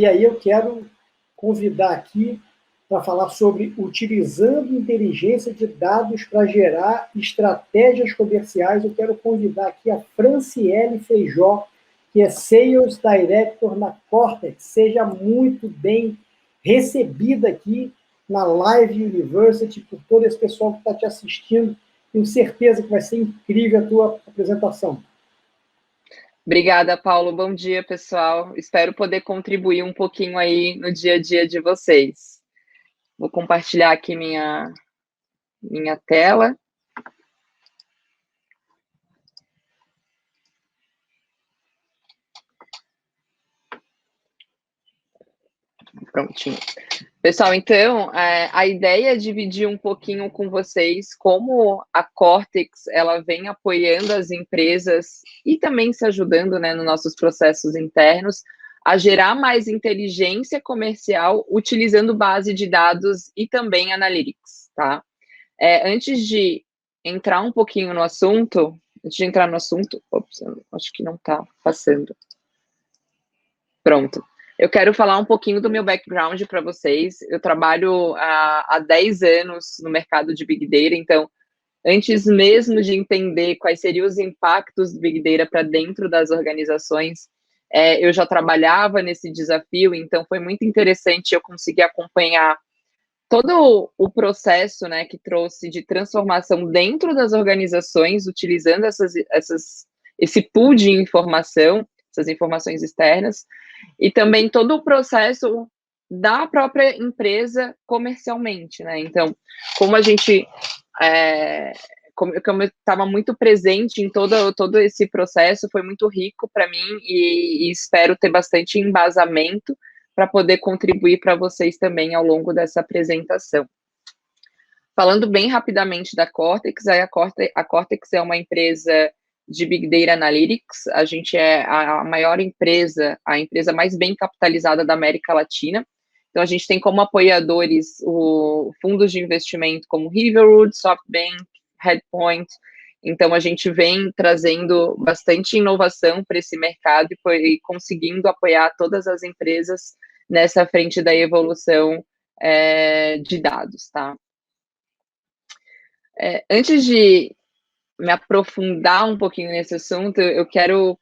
E aí eu quero convidar aqui para falar sobre utilizando inteligência de dados para gerar estratégias comerciais. Eu quero convidar aqui a Franciele Feijó, que é Sales Director na Cortex. Seja muito bem recebida aqui na Live University por todo esse pessoal que está te assistindo. Tenho certeza que vai ser incrível a tua apresentação. Obrigada, Paulo. Bom dia, pessoal. Espero poder contribuir um pouquinho aí no dia a dia de vocês. Vou compartilhar aqui minha tela. Prontinho. Pessoal, então, a ideia é dividir um pouquinho com vocês como a Cortex, ela vem apoiando as empresas e também se ajudando, né, nos nossos processos internos a gerar mais inteligência comercial utilizando base de dados e também analytics, tá? Antes de entrar um pouquinho no assunto, acho que não está passando. Pronto. Eu quero falar um pouquinho do meu background para vocês. Eu trabalho há 10 anos no mercado de Big Data, então, antes mesmo de entender quais seriam os impactos do Big Data para dentro das organizações, eu já trabalhava nesse desafio, então foi muito interessante eu conseguir acompanhar todo o processo, né, que trouxe de transformação dentro das organizações, utilizando esse pool de informação, essas informações externas, e também todo o processo da própria empresa comercialmente, né? Então, como a gente, como eu estava muito presente em todo esse processo, foi muito rico para mim e espero ter bastante embasamento para poder contribuir para vocês também ao longo dessa apresentação. Falando bem rapidamente da Cortex, a Cortex é uma empresa de Big Data Analytics, a gente é a maior empresa, a empresa mais bem capitalizada da América Latina. Então, a gente tem como apoiadores fundos de investimento como Riverwood, SoftBank, Headpoint. Então, a gente vem trazendo bastante inovação para esse mercado e conseguindo apoiar todas as empresas nessa frente da evolução de dados, tá? Antes de me aprofundar um pouquinho nesse assunto, eu quero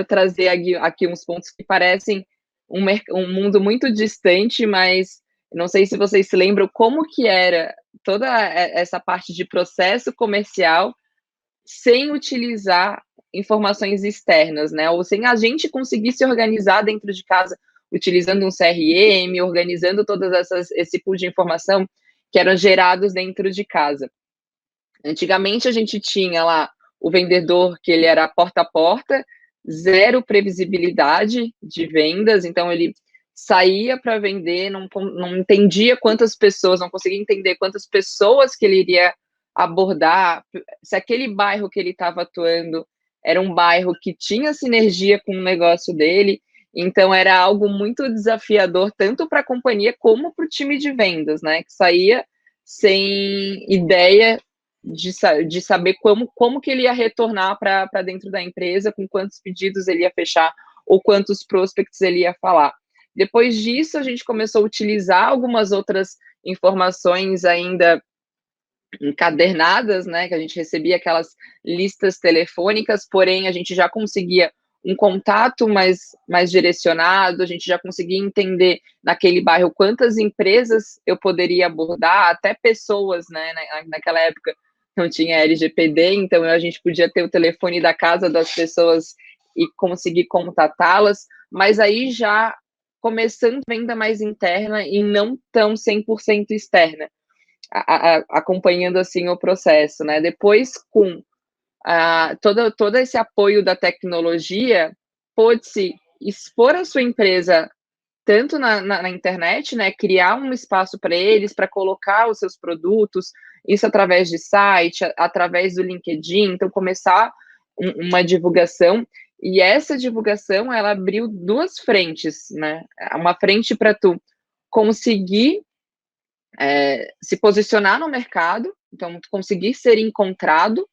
trazer aqui uns pontos que parecem um mundo muito distante, mas não sei se vocês se lembram como que era toda essa parte de processo comercial sem utilizar informações externas, né? Ou sem a gente conseguir se organizar dentro de casa, utilizando um CRM, organizando esse pool de informação que eram gerados dentro de casa. Antigamente, a gente tinha lá o vendedor, que ele era porta a porta, zero previsibilidade de vendas, então ele saía para vender, não entendia quantas pessoas, não conseguia entender quantas pessoas que ele iria abordar, se aquele bairro que ele estava atuando era um bairro que tinha sinergia com o negócio dele, então era algo muito desafiador, tanto para a companhia como para o time de vendas, né, que saía sem ideia de saber como que ele ia retornar para dentro da empresa, com quantos pedidos ele ia fechar, ou quantos prospects ele ia falar. Depois disso, a gente começou a utilizar algumas outras informações ainda encadernadas, né, que a gente recebia aquelas listas telefônicas, porém a gente já conseguia um contato mais direcionado, a gente já conseguia entender naquele bairro quantas empresas eu poderia abordar, até pessoas, né, naquela época não tinha LGPD, então a gente podia ter o telefone da casa das pessoas e conseguir contatá-las, mas aí já começando venda mais interna e não tão 100% externa, acompanhando assim o processo, né? Depois, com todo esse apoio da tecnologia, pôde-se expor a sua empresa tanto na internet, né, criar um espaço para eles, para colocar os seus produtos, isso através de site, através do LinkedIn, então começar uma divulgação, e essa divulgação, ela abriu duas frentes, né, uma frente para tu conseguir se posicionar no mercado, então tu conseguir ser encontrado,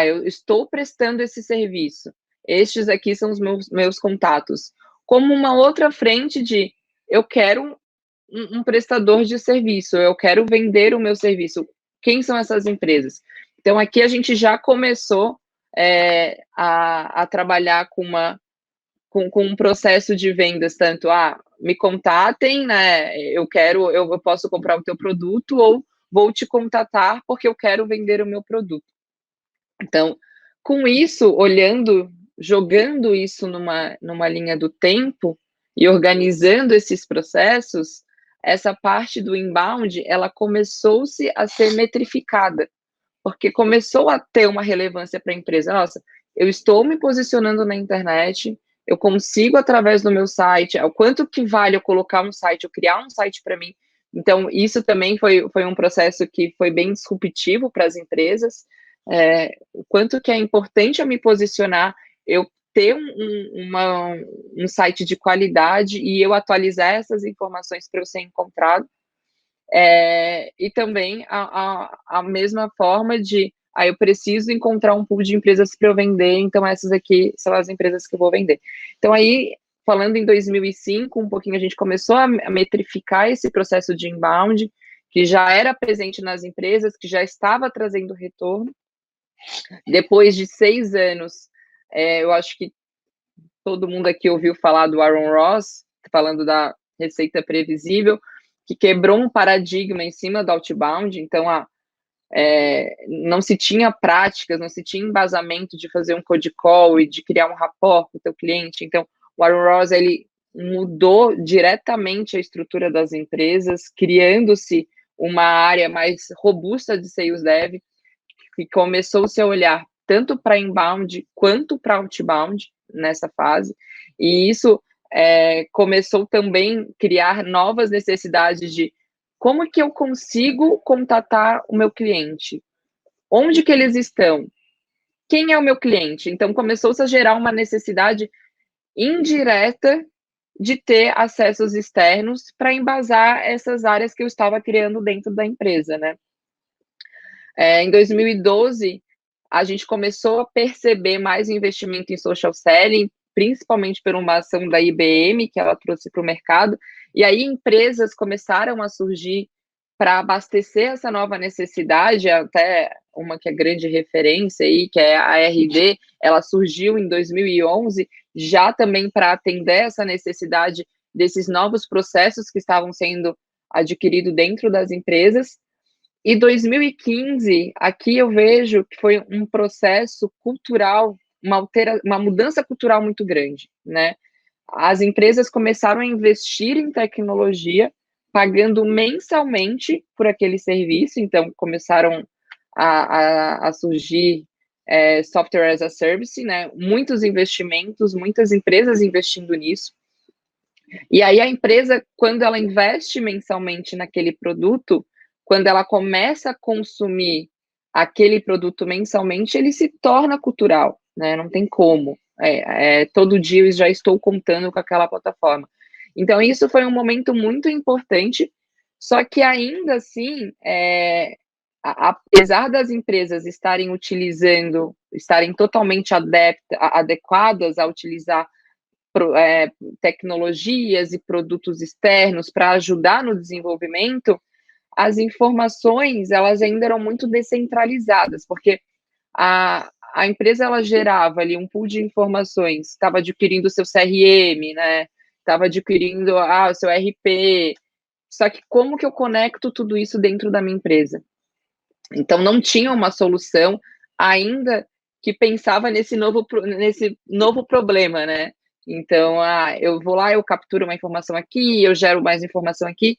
eu estou prestando esse serviço, estes aqui são os meus contatos. como uma outra frente de eu quero um prestador de serviço, eu quero vender o meu serviço. Quem são essas empresas? Então, aqui a gente já começou a trabalhar com um processo de vendas, tanto me contatem, né? Eu posso comprar o teu produto, ou vou te contatar porque eu quero vender o meu produto. Então, com isso, jogando isso numa linha do tempo e organizando esses processos, essa parte do inbound, ela começou-se a ser metrificada, porque começou a ter uma relevância para a empresa. Nossa, eu estou me posicionando na internet, eu consigo, através do meu site, o quanto que vale eu colocar um site, eu criar um site para mim. Então, isso também foi um processo que foi bem disruptivo para as empresas, o quanto que é importante eu me posicionar, eu ter um site de qualidade e eu atualizar essas informações para eu ser encontrado. E também a mesma forma de eu preciso encontrar um pool de empresas para eu vender, então essas aqui são as empresas que eu vou vender. Então aí, falando em 2005, um pouquinho a gente começou a metrificar esse processo de inbound, que já era presente nas empresas, que já estava trazendo retorno. Depois de 6 anos, eu acho que todo mundo aqui ouviu falar do Aaron Ross, falando da receita previsível, que quebrou um paradigma em cima do outbound. Então, não se tinha práticas, não se tinha embasamento de fazer um cold call e de criar um rapport com o teu cliente. Então, o Aaron Ross, ele mudou diretamente a estrutura das empresas, criando-se uma área mais robusta de sales dev, que começou-se a olhar tanto para inbound quanto para outbound nessa fase, e isso começou também a criar novas necessidades de como que eu consigo contatar o meu cliente, onde que eles estão, quem é o meu cliente. Então começou-se a gerar uma necessidade indireta de ter acessos externos para embasar essas áreas que eu estava criando dentro da empresa, né? Em 2012, a gente começou a perceber mais investimento em social selling, principalmente por uma ação da IBM, que ela trouxe para o mercado, e aí empresas começaram a surgir para abastecer essa nova necessidade, até uma que é grande referência aí, que é a RD, ela surgiu em 2011, já também para atender essa necessidade desses novos processos que estavam sendo adquiridos dentro das empresas. E 2015, aqui eu vejo que foi um processo cultural, uma mudança cultural muito grande, né? As empresas começaram a investir em tecnologia, pagando mensalmente por aquele serviço, então começaram a surgir software as a service, né? Muitos investimentos, muitas empresas investindo nisso. E aí a empresa, quando ela investe mensalmente naquele produto, quando ela começa a consumir aquele produto mensalmente, ele se torna cultural, né? Não tem como. Todo dia eu já estou contando com aquela plataforma. Então, isso foi um momento muito importante, só que ainda assim, apesar das empresas estarem totalmente adequadas a utilizar tecnologias e produtos externos para ajudar no desenvolvimento, as informações, elas ainda eram muito descentralizadas, porque a empresa, ela gerava ali um pool de informações, estava adquirindo o seu CRM, né, estava adquirindo o seu RP, só que como que eu conecto tudo isso dentro da minha empresa? Então, não tinha uma solução ainda que pensava nesse novo problema, né? Então, eu vou lá, eu capturo uma informação aqui, eu gero mais informação aqui,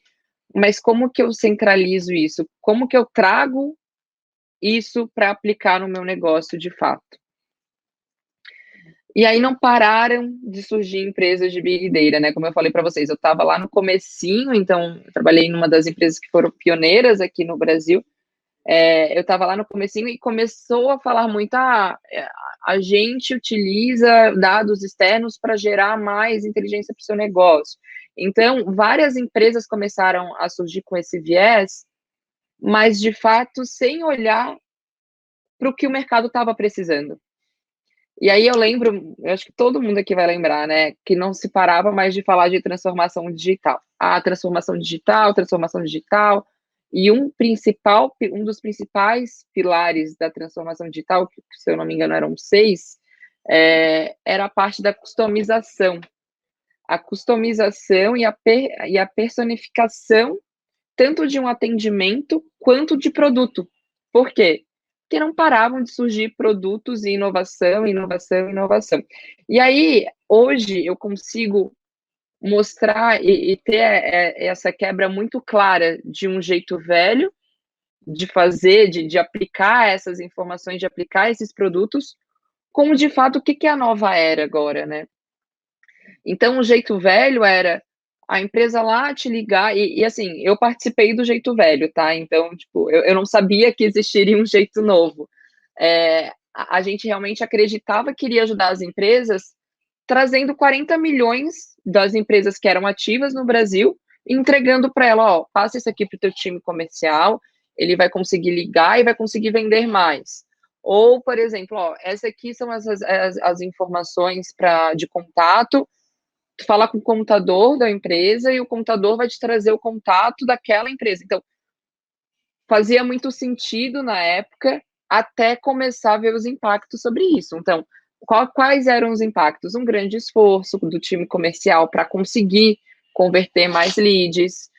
mas como que eu centralizo isso? Como que eu trago isso para aplicar no meu negócio de fato? E aí não pararam de surgir empresas de Big Data, né? Como eu falei para vocês, eu estava lá no comecinho, então eu trabalhei numa das empresas que foram pioneiras aqui no Brasil. Eu estava lá no comecinho e começou a falar muito, a gente utiliza dados externos para gerar mais inteligência para o seu negócio. Então, várias empresas começaram a surgir com esse viés, mas, de fato, sem olhar para o que o mercado estava precisando. E aí eu lembro, eu acho que todo mundo aqui vai lembrar, né, que não se parava mais de falar de transformação digital. Ah, transformação digital, e um dos principais pilares da transformação digital, que se eu não me engano eram 6, era a parte da customização. A customização e a personificação tanto de um atendimento quanto de produto. Por quê? Porque não paravam de surgir produtos e inovação, inovação, inovação. E aí, hoje, eu consigo mostrar e ter essa quebra muito clara de um jeito velho de fazer, de aplicar essas informações, de aplicar esses produtos, como de fato o que é a nova era agora, né? Então, o jeito velho era a empresa lá te ligar, e assim, eu participei do jeito velho, tá? Então, tipo, eu não sabia que existiria um jeito novo. A gente realmente acreditava que iria ajudar as empresas, trazendo 40 milhões das empresas que eram ativas no Brasil, e entregando para ela, ó, passa isso aqui para o teu time comercial, ele vai conseguir ligar e vai conseguir vender mais. Ou, por exemplo, ó, essa aqui são as informações de contato, tu fala com o contador da empresa e o contador vai te trazer o contato daquela empresa. Então, fazia muito sentido na época, até começar a ver os impactos sobre isso. Então, quais eram os impactos? Um grande esforço do time comercial para conseguir converter mais leads,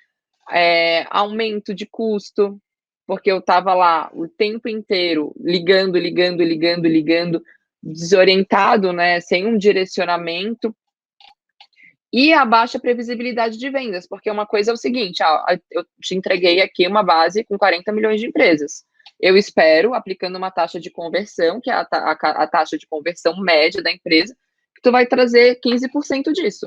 aumento de custo, porque eu estava lá o tempo inteiro ligando, ligando, ligando, ligando, desorientado, né, sem um direcionamento. E a baixa previsibilidade de vendas, porque uma coisa é o seguinte, eu te entreguei aqui uma base com 40 milhões de empresas. Eu espero, aplicando uma taxa de conversão, que é a taxa de conversão média da empresa, que tu vai trazer 15% disso.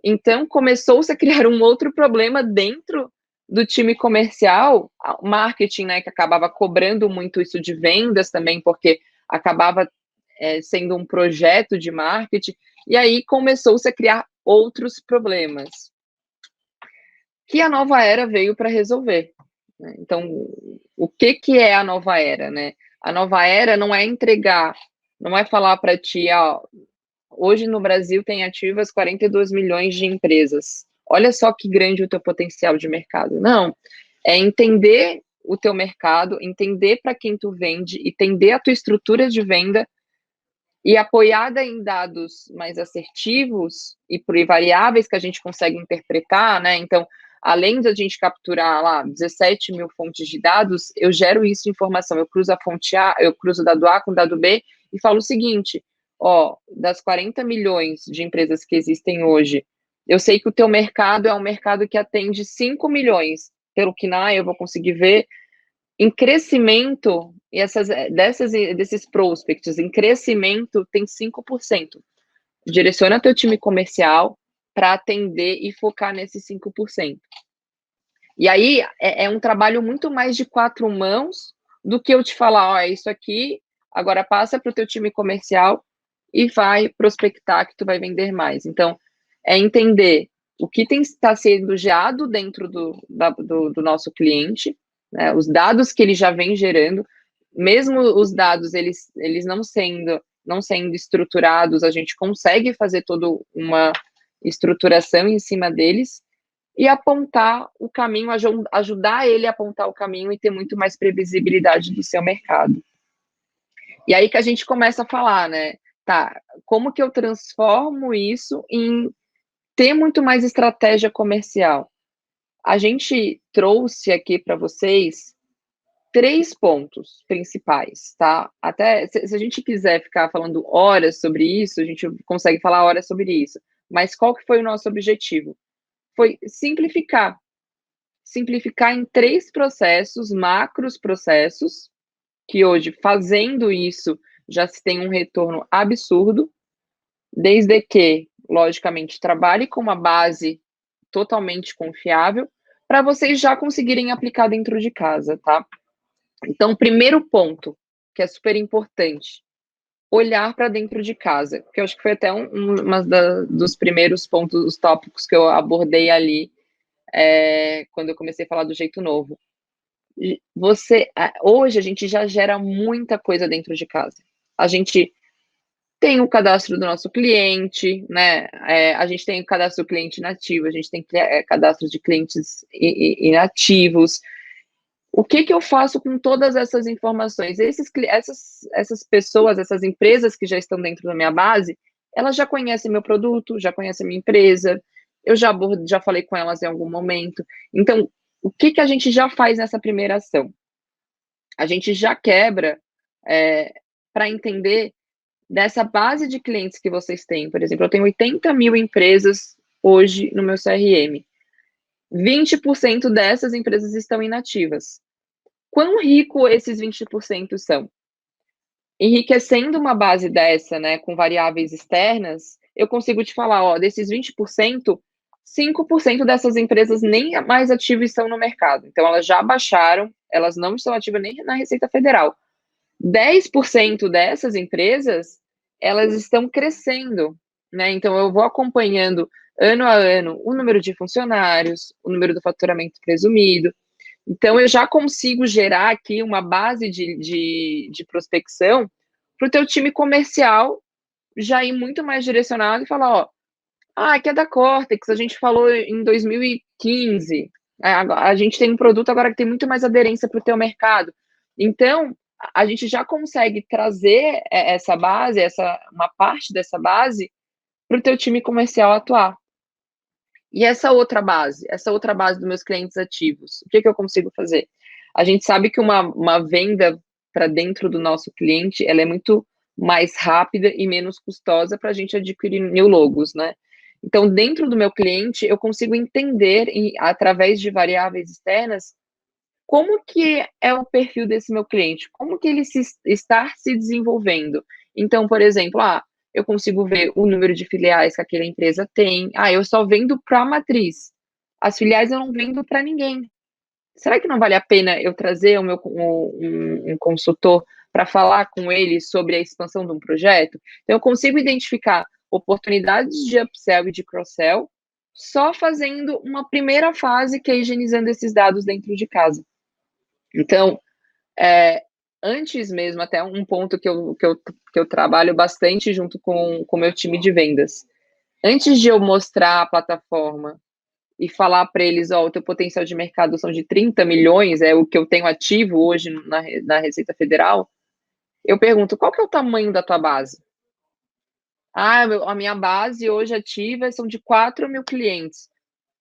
Então, começou-se a criar um outro problema dentro do time comercial, o marketing, né, que acabava cobrando muito isso de vendas também, porque acabava sendo um projeto de marketing, e aí começou-se a criar outros problemas que a nova era veio para resolver, né? Então, o que é a nova era, né? A nova era não é entregar, não é falar para ti, ó, hoje no Brasil tem ativas 42 milhões de empresas. Olha só que grande o teu potencial de mercado. Não, é entender o teu mercado, entender para quem tu vende, entender a tua estrutura de venda e apoiada em dados mais assertivos e por variáveis que a gente consegue interpretar, né? Então, além de a gente capturar lá 17 mil fontes de dados, eu gero isso de informação. Eu cruzo a fonte A, eu cruzo o dado A com o dado B e falo o seguinte: ó, das 40 milhões de empresas que existem hoje, eu sei que o teu mercado é um mercado que atende 5 milhões. Pelo que eu vou conseguir ver em crescimento, e desses prospects em crescimento tem 5%. Direciona teu time comercial para atender e focar nesses 5%. E aí é um trabalho muito mais de 4 mãos do que eu te falar, ó, é isso aqui, agora passa para o teu time comercial e vai prospectar que tu vai vender mais. Então, é entender o que está sendo gerado dentro do nosso cliente, né, os dados que ele já vem gerando, mesmo os dados, eles não sendo estruturados, a gente consegue fazer toda uma estruturação em cima deles e apontar o caminho, ajudar ele a apontar o caminho e ter muito mais previsibilidade do seu mercado. E aí que a gente começa a falar, né? Tá, como que eu transformo isso em ter muito mais estratégia comercial? A gente trouxe aqui para vocês 3 pontos principais, tá? Até se a gente quiser ficar falando horas sobre isso, a gente consegue falar horas sobre isso. Mas qual que foi o nosso objetivo? Foi simplificar. Simplificar em 3 processos, macros processos, que hoje, fazendo isso, já se tem um retorno absurdo, desde que, logicamente, trabalhe com uma base totalmente confiável, para vocês já conseguirem aplicar dentro de casa, tá? Então, primeiro ponto, que é super importante, olhar para dentro de casa, que eu acho que foi até uma dos primeiros pontos, os tópicos que eu abordei ali, quando eu comecei a falar do jeito novo. Hoje a gente já gera muita coisa dentro de casa. A gente tem o cadastro do nosso cliente, né? A gente tem o cadastro do cliente nativo, a gente tem cadastro de clientes inativos. O que eu faço com todas essas informações? Essas pessoas, essas empresas que já estão dentro da minha base, elas já conhecem meu produto, já conhecem minha empresa, eu já falei com elas em algum momento. Então, o que a gente já faz nessa primeira ação? A gente já quebra para entender dessa base de clientes que vocês têm. Por exemplo, eu tenho 80 mil empresas hoje no meu CRM. 20% dessas empresas estão inativas. Quão rico esses 20% são? Enriquecendo uma base dessa, né, com variáveis externas, eu consigo te falar, ó, desses 20%, 5% dessas empresas nem mais ativas estão no mercado. Então, elas já baixaram, elas não estão ativas nem na Receita Federal. 10% dessas empresas, elas estão crescendo, né? Então, eu vou acompanhando ano a ano o número de funcionários, o número do faturamento presumido. Então, eu já consigo gerar aqui uma base de prospecção para o teu time comercial já ir muito mais direcionado e falar, ó, que é da Cortex, a gente falou em 2015, a gente tem um produto agora que tem muito mais aderência para o teu mercado. Então, a gente já consegue trazer essa base, uma parte dessa base, para o teu time comercial atuar. E essa outra base dos meus clientes ativos, o que eu consigo fazer? A gente sabe que uma venda para dentro do nosso cliente, ela é muito mais rápida e menos custosa para a gente adquirir new logos, né? Então, dentro do meu cliente, eu consigo entender, através de variáveis externas, como que é o perfil desse meu cliente, como que ele está se desenvolvendo. Então, por exemplo, eu consigo ver o número de filiais que aquela empresa tem. Eu só vendo para a matriz. As filiais eu não vendo para ninguém. Será que não vale a pena eu trazer um consultor para falar com ele sobre a expansão de um projeto? Então, eu consigo identificar oportunidades de upsell e de cross-sell só fazendo uma primeira fase, que é higienizando esses dados dentro de casa. Então, antes mesmo, até um ponto que eu trabalho bastante junto com o meu time de vendas. Antes de eu mostrar a plataforma e falar para eles, o teu potencial de mercado são de 30 milhões, é o que eu tenho ativo hoje na Receita Federal, eu pergunto, qual que é o tamanho da tua base? A minha base hoje ativa são de 4 mil clientes.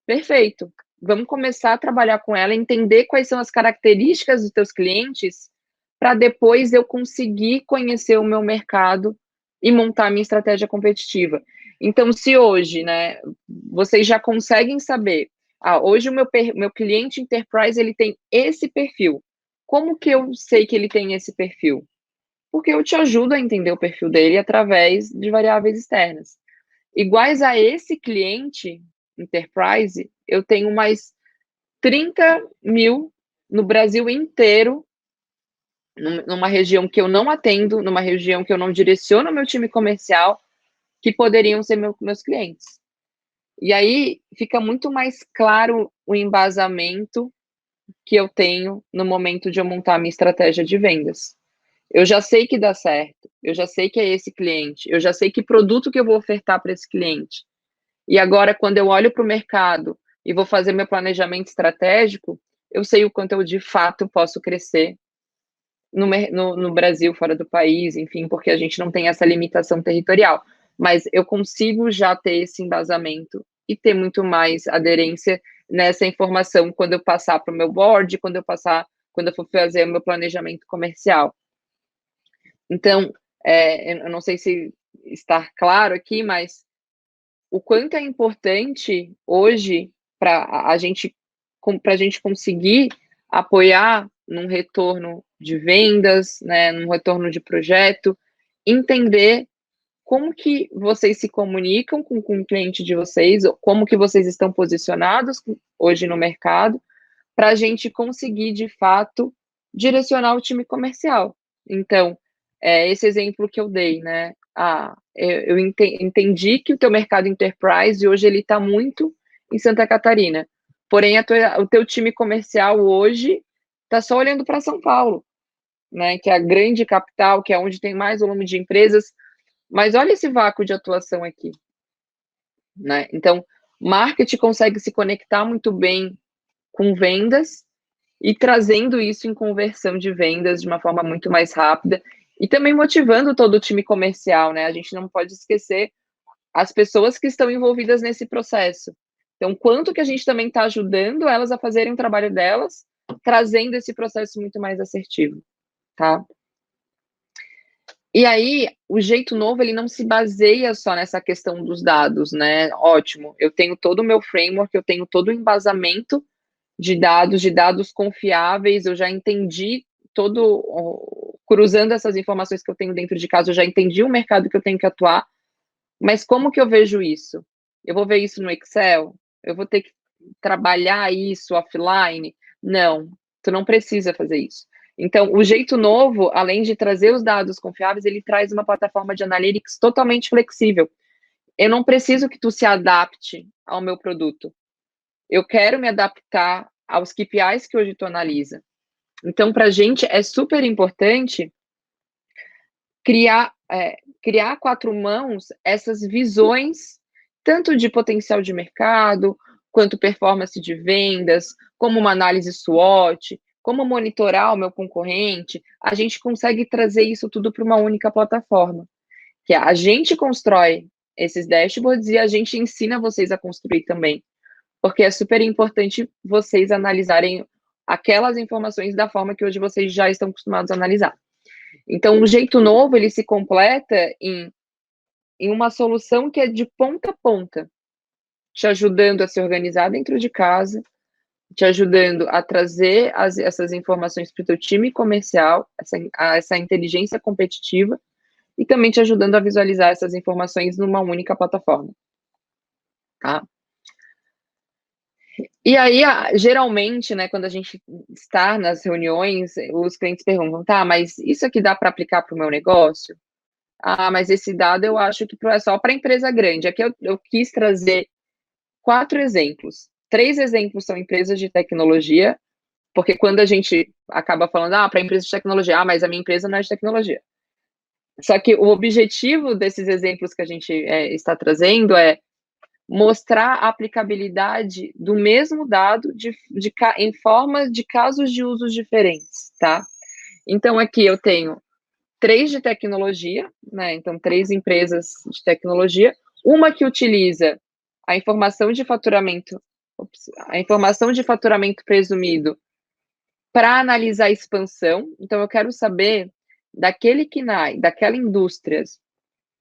Perfeito. Vamos começar a trabalhar com ela, entender quais são as características dos teus clientes, para depois eu conseguir conhecer o meu mercado e montar a minha estratégia competitiva. Então, se hoje, né, vocês já conseguem saber, hoje o meu cliente enterprise, ele tem esse perfil. Como que eu sei que ele tem esse perfil? Porque eu te ajudo a entender o perfil dele através de variáveis externas. Iguais a esse cliente enterprise, eu tenho mais 30 mil no Brasil inteiro, numa região que eu não atendo, numa região que eu não direciono meu time comercial, que poderiam ser meus clientes. E aí fica muito mais claro o embasamento que eu tenho no momento de eu montar a minha estratégia de vendas. Eu já sei que dá certo, eu já sei que é esse cliente, eu já sei que produto que eu vou ofertar para esse cliente. E agora, quando eu olho para o mercado e vou fazer meu planejamento estratégico, eu sei o quanto eu, de fato, posso crescer no Brasil, fora do país, enfim, porque a gente não tem essa limitação territorial. Mas eu consigo já ter esse embasamento e ter muito mais aderência nessa informação quando eu passar para o meu board, quando eu for fazer o meu planejamento comercial. Então, eu não sei se está claro aqui, mas o quanto é importante hoje para a gente conseguir apoiar num retorno de vendas, né, num retorno de projeto, entender como que vocês se comunicam com o cliente de vocês, como que vocês estão posicionados hoje no mercado, para a gente conseguir, de fato, direcionar o time comercial. Então, esse exemplo que eu dei, né? Eu entendi que o teu mercado enterprise hoje ele está muito em Santa Catarina, porém o teu time comercial hoje está só olhando para São Paulo, né? Que é a grande capital, que é onde tem mais volume de empresas. Mas olha esse vácuo de atuação aqui, né? Então, marketing consegue se conectar muito bem com vendas e trazendo isso em conversão de vendas de uma forma muito mais rápida e também motivando todo o time comercial, né? A gente não pode esquecer as pessoas que estão envolvidas nesse processo. Então, quanto que a gente também está ajudando elas a fazerem o trabalho delas, trazendo esse processo muito mais assertivo, tá? E aí, o jeito novo, ele não se baseia só nessa questão dos dados, né? Ótimo, eu tenho todo o meu framework, eu tenho todo o embasamento de dados confiáveis, eu já entendi cruzando essas informações que eu tenho dentro de casa, eu já entendi o mercado que eu tenho que atuar, mas como que eu vejo isso? Eu vou ver isso no Excel? Eu vou ter que trabalhar isso offline? Não, tu não precisa fazer isso. Então, o jeito novo, além de trazer os dados confiáveis, ele traz uma plataforma de analytics totalmente flexível. Eu não preciso que tu se adapte ao meu produto. Eu quero me adaptar aos KPIs que hoje tu analisa. Então, para a gente é super importante criar a quatro mãos essas visões, tanto de potencial de mercado, quanto performance de vendas, como uma análise SWOT, como monitorar o meu concorrente. A gente consegue trazer isso tudo para uma única plataforma, que a gente constrói esses dashboards e a gente ensina vocês a construir também, porque é super importante vocês analisarem aquelas informações da forma que hoje vocês já estão acostumados a analisar. Então, o jeito novo, ele se completa em uma solução que é de ponta a ponta, te ajudando a se organizar dentro de casa, te ajudando a trazer essas informações para o teu time comercial, essa inteligência competitiva, e também te ajudando a visualizar essas informações numa única plataforma, tá? E aí, geralmente, né, quando a gente está nas reuniões, os clientes perguntam, tá, mas isso aqui dá para aplicar para o meu negócio? Ah, mas esse dado eu acho que é só para empresa grande. Aqui eu quis trazer 4 exemplos. 3 exemplos são empresas de tecnologia, porque quando a gente acaba falando, para empresa de tecnologia, mas a minha empresa não é de tecnologia. Só que o objetivo desses exemplos que a gente está trazendo é mostrar a aplicabilidade do mesmo dado em forma de casos de usos diferentes, tá? Então, aqui eu tenho 3 de tecnologia, né? Então, 3 empresas de tecnologia, uma que utiliza a informação de faturamento presumido para analisar a expansão. Então, eu quero saber daquele KNAI, daquela indústria,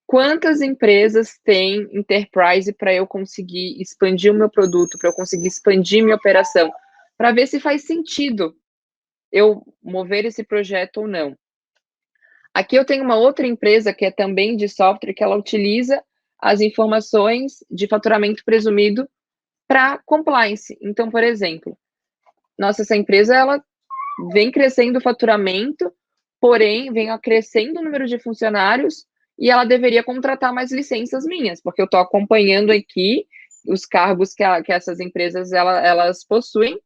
quantas empresas tem enterprise para eu conseguir expandir o meu produto, para eu conseguir expandir minha operação, para ver se faz sentido eu mover esse projeto ou não. Aqui eu tenho uma outra empresa que é também de software, que ela utiliza as informações de faturamento presumido para compliance. Então, por exemplo, essa empresa ela vem crescendo o faturamento, porém vem crescendo o número de funcionários e ela deveria contratar mais licenças minhas, porque eu estou acompanhando aqui os cargos que essas empresas elas possuem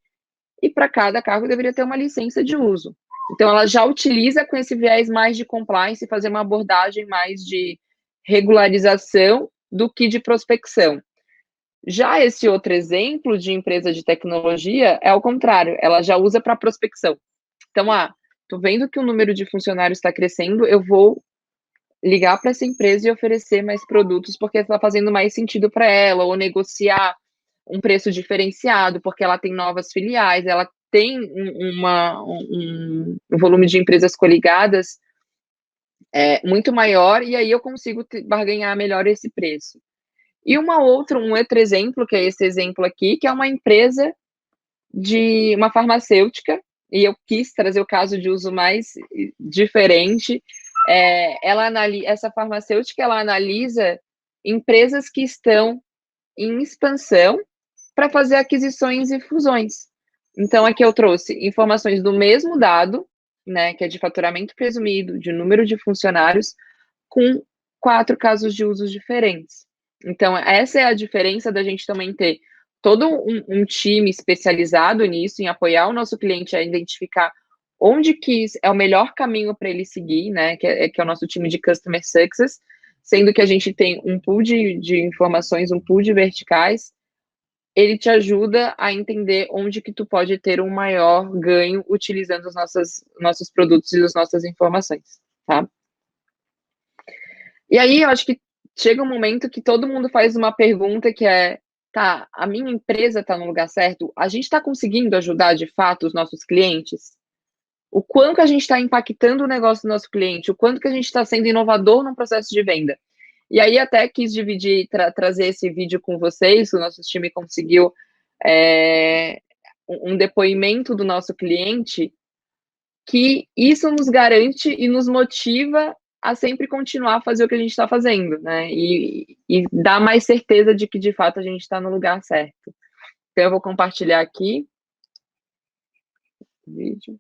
e para cada cargo deveria ter uma licença de uso. Então, ela já utiliza com esse viés mais de compliance, fazer uma abordagem mais de regularização do que de prospecção. Já esse outro exemplo de empresa de tecnologia é ao contrário, ela já usa para prospecção. Então, tô vendo que o número de funcionários está crescendo, eu vou ligar para essa empresa e oferecer mais produtos porque está fazendo mais sentido para ela, ou negociar um preço diferenciado, porque ela tem novas filiais, ela tem um volume de empresas coligadas muito maior, e aí eu consigo barganhar melhor esse preço. E um outro exemplo, que é esse exemplo aqui, que é uma empresa de uma farmacêutica, e eu quis trazer o caso de uso mais diferente. Essa farmacêutica, ela analisa empresas que estão em expansão para fazer aquisições e fusões. Então, aqui eu trouxe informações do mesmo dado, né, que é de faturamento presumido, de número de funcionários, com 4 casos de usos diferentes. Então, essa é a diferença da gente também ter todo um time especializado nisso, em apoiar o nosso cliente a identificar onde que é o melhor caminho para ele seguir, né, que é o nosso time de Customer Success, sendo que a gente tem um pool de informações, um pool de verticais, ele te ajuda a entender onde que tu pode ter um maior ganho utilizando os nossos produtos e as nossas informações, tá? E aí, eu acho que chega um momento que todo mundo faz uma pergunta que é, tá, a minha empresa está no lugar certo? A gente está conseguindo ajudar, de fato, os nossos clientes? O quanto que a gente está impactando o negócio do nosso cliente? O quanto que a gente está sendo inovador no processo de venda? E aí até quis dividir, trazer esse vídeo com vocês, o nosso time conseguiu um depoimento do nosso cliente, que isso nos garante e nos motiva a sempre continuar a fazer o que a gente está fazendo, né? E dá mais certeza de que, de fato, a gente está no lugar certo. Então, eu vou compartilhar aqui o vídeo.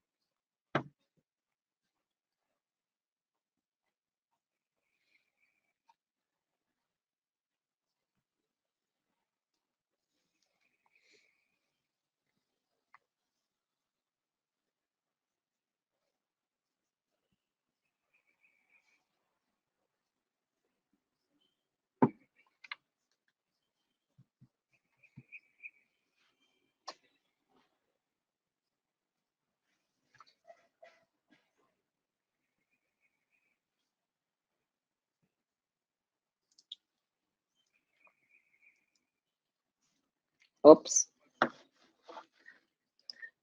Ops.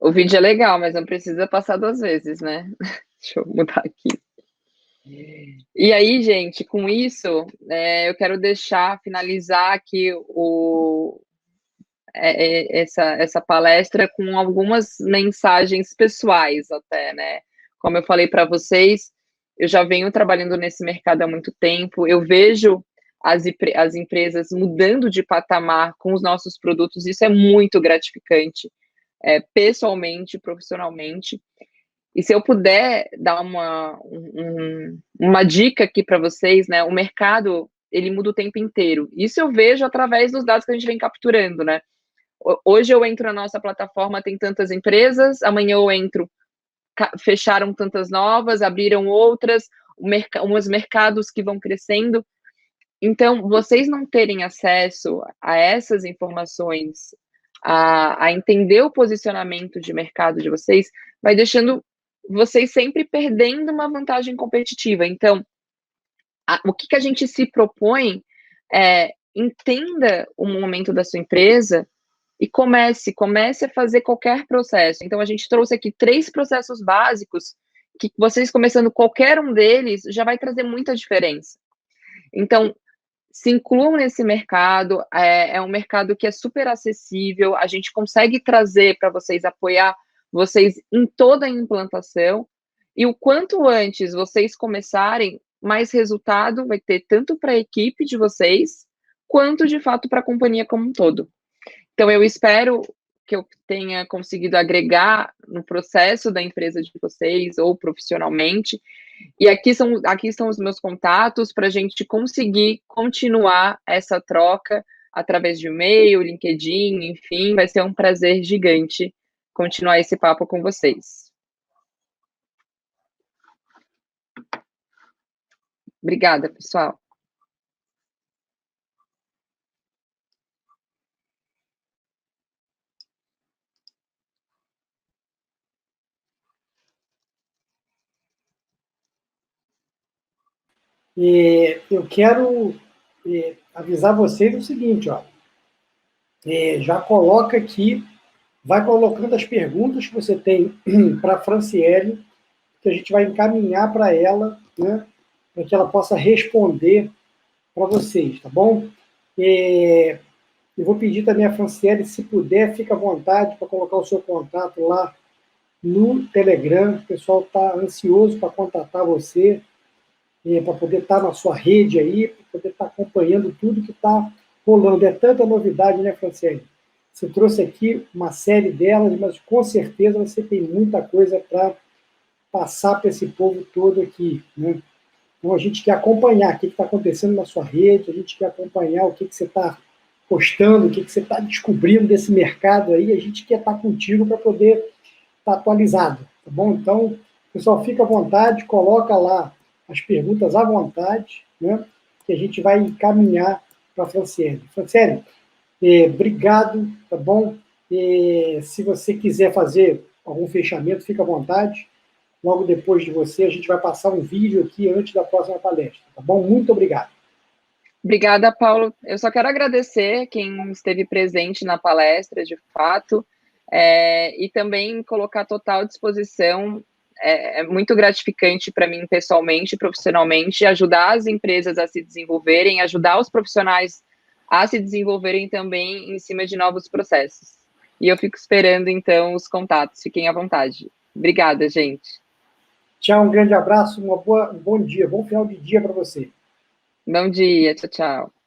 O vídeo é legal, mas não precisa passar 2 vezes, né? Deixa eu mudar aqui. E aí, gente, com isso, eu quero finalizar aqui essa palestra com algumas mensagens pessoais até, né? Como eu falei para vocês, eu já venho trabalhando nesse mercado há muito tempo, eu vejo as empresas mudando de patamar com os nossos produtos, isso é muito gratificante, pessoalmente, profissionalmente. E se eu puder dar uma dica aqui para vocês, né? O mercado, ele muda o tempo inteiro. Isso eu vejo através dos dados que a gente vem capturando, né? Hoje eu entro na nossa plataforma, tem tantas empresas, amanhã eu entro, fecharam tantas novas, abriram outras, uns mercados que vão crescendo. Então, vocês não terem acesso a essas informações, a entender o posicionamento de mercado de vocês, vai deixando vocês sempre perdendo uma vantagem competitiva. Então, o que a gente se propõe é entenda o momento da sua empresa e comece a fazer qualquer processo. Então, a gente trouxe aqui 3 processos básicos que vocês começando qualquer um deles já vai trazer muita diferença. Então, se incluam nesse mercado, é um mercado que é super acessível, a gente consegue trazer para vocês, apoiar vocês em toda a implantação, e o quanto antes vocês começarem, mais resultado vai ter tanto para a equipe de vocês, quanto de fato para a companhia como um todo. Então, eu espero que eu tenha conseguido agregar no processo da empresa de vocês, ou profissionalmente, e aqui estão os meus contatos para a gente conseguir continuar essa troca através de e-mail, LinkedIn, enfim, vai ser um prazer gigante continuar esse papo com vocês. Obrigada, pessoal. Eu quero avisar vocês o seguinte, ó. Já coloca aqui, vai colocando as perguntas que você tem para a Franciele, que a gente vai encaminhar para ela, né, para que ela possa responder para vocês, tá bom? Eu vou pedir também a Franciele, se puder, fica à vontade para colocar o seu contato lá no Telegram. O pessoal está ansioso para contatar você, para poder estar na sua rede aí, para poder estar acompanhando tudo que está rolando. É tanta novidade, né, Franciele? Você trouxe aqui uma série delas, mas com certeza você tem muita coisa para passar para esse povo todo aqui, né? Então a gente quer acompanhar o que está acontecendo na sua rede, a gente quer acompanhar o que você está postando, o que você está descobrindo desse mercado aí, a gente quer estar contigo para poder estar atualizado, tá bom? Então, pessoal, fica à vontade, coloca lá as perguntas à vontade, né? que a gente vai encaminhar para a Franciele. Franciele, obrigado, tá bom? Se você quiser fazer algum fechamento, fica à vontade. Logo depois de você, a gente vai passar um vídeo aqui antes da próxima palestra, tá bom? Muito obrigado. Obrigada, Paulo. Eu só quero agradecer quem esteve presente na palestra, de fato, e também colocar total disposição. É muito gratificante para mim, pessoalmente e profissionalmente, ajudar as empresas a se desenvolverem, ajudar os profissionais a se desenvolverem também em cima de novos processos. E eu fico esperando, então, os contatos. Fiquem à vontade. Obrigada, gente. Tchau, um grande abraço, um bom dia, bom final de dia para você. Bom dia, tchau, tchau.